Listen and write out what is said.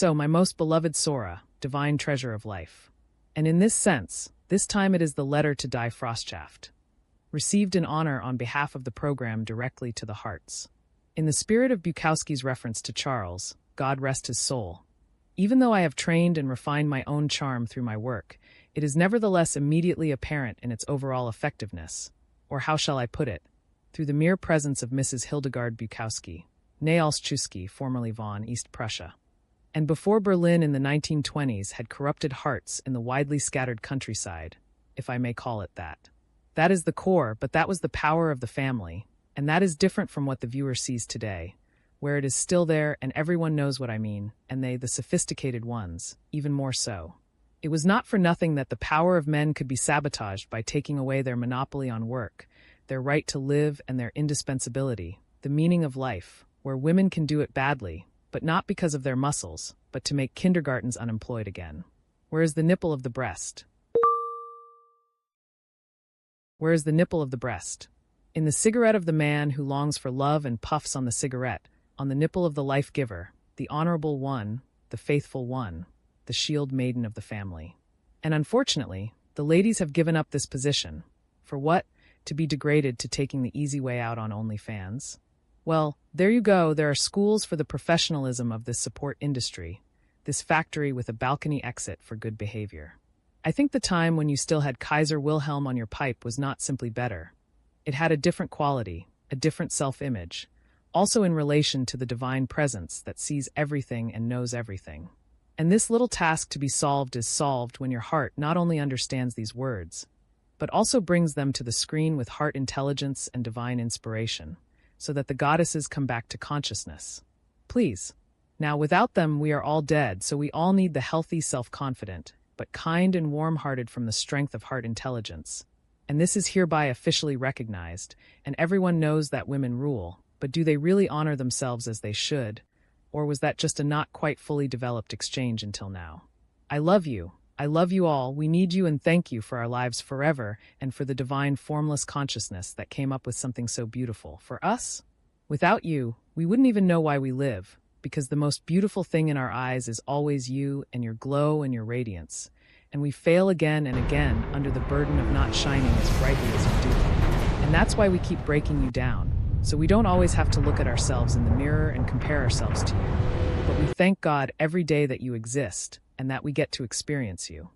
So, my most beloved Sora, divine treasure of life. And in this sense, this time it is the letter to Die Frauschafft, received in honor on behalf of the program directly to the hearts. In the spirit of Bukowski's reference to Charles, God rest his soul, even though I have trained and refined my own charm through my work, it is nevertheless immediately apparent in its overall effectiveness, or how shall I put it, through the mere presence of Mrs. Hildegard Bukowski, née Olschewski, formerly von East Prussia, and before Berlin in the 1920s had corrupted hearts in the widely scattered countryside, if I may call it that. That is the core, but that was the power of the family, and that is different from what the viewer sees today, where it is still there and everyone knows what I mean, and they, the sophisticated ones, even more so. It was not for nothing that the power of men could be sabotaged by taking away their monopoly on work, their right to live and their indispensability, the meaning of life, where women can do it badly, but not because of their muscles, but to make kindergartens unemployed again. Where is the nipple of the breast? Where is the nipple of the breast? In the cigarette of the man who longs for love and puffs on the cigarette, on the nipple of the life-giver, the honorable one, the faithful one, the shield maiden of the family. And unfortunately, the ladies have given up this position. For what? To be degraded to taking the easy way out on OnlyFans? Well, there you go. There are schools for the professionalism of this support industry, this factory with a balcony exit for good behavior. I think the time when you still had Kaiser Wilhelm on your pipe was not simply better. It had a different quality, a different self-image, also in relation to the divine presence that sees everything and knows everything. And this little task to be solved is solved when your heart not only understands these words, but also brings them to the screen with heart intelligence and divine inspiration, so that the goddesses come back to consciousness. Please. Now, without them, we are all dead, so we all need the healthy, self-confident, but kind and warm-hearted from the strength of heart intelligence. And this is hereby officially recognized, and everyone knows that women rule, but do they really honor themselves as they should? Or was that just a not quite fully developed exchange until now? I love you. I love you all. We need you and thank you for our lives forever and for the divine formless consciousness that came up with something so beautiful. For us? Without you, we wouldn't even know why we live, because the most beautiful thing in our eyes is always you and your glow and your radiance. And we fail again and again under the burden of not shining as brightly as you do. And that's why we keep breaking you down, so we don't always have to look at ourselves in the mirror and compare ourselves to you. But we thank God every day that you exist and that we get to experience you.